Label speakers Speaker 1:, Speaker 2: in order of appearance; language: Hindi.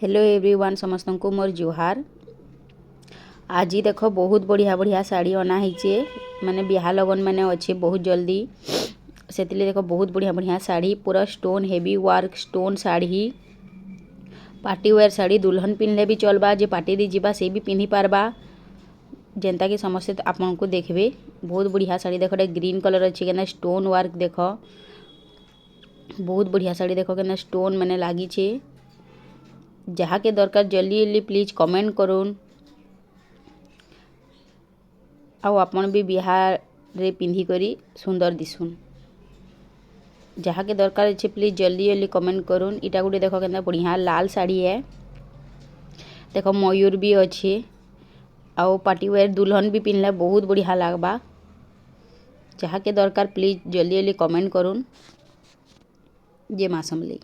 Speaker 1: हेलो एवरीवन समस्त को मोर जुहार। आज देख बहुत बढ़िया बढ़िया साड़ी अना है माने बिहा लगन मैंने अच्छे बहुत जल्दी से देख बहुत बढ़िया बढ़िया साड़ी पूरा stone heavy work stone sari party wear sari दुल्हन पिंधले भी चलबा जे पार्टी दी जीवा से भी पिंधि पारबा जेनता कि समस्ते आपन को देखबे। बहुत बढ़िया साड़ी देख ग्रीन कलर अच्छी के स्टोन वर्क देख बहुत बढ़िया साड़ी देख के स्टोन मैंने लगी छे। जहाँ के दरकार जल्दी जल्दी प्लीज कमेंट करूँ आउ आपन भी बिहार रे पिंधि करी सुंदर दिसुन। जहाँ के दरकार अच्छे प्लीज जल्दी जल्दी कमेंट करूँ। इटा गोटे देख के बढ़िया लाल साड़ी है देख मयूर भी अच्छे आउ पार्टी वेयर दुल्हन भी पिंधले बहुत बढ़िया लगबा। जहाँ के दरकार प्लीज जल्दी जल्दी कमेंट करूँ। जय माँ समलेई।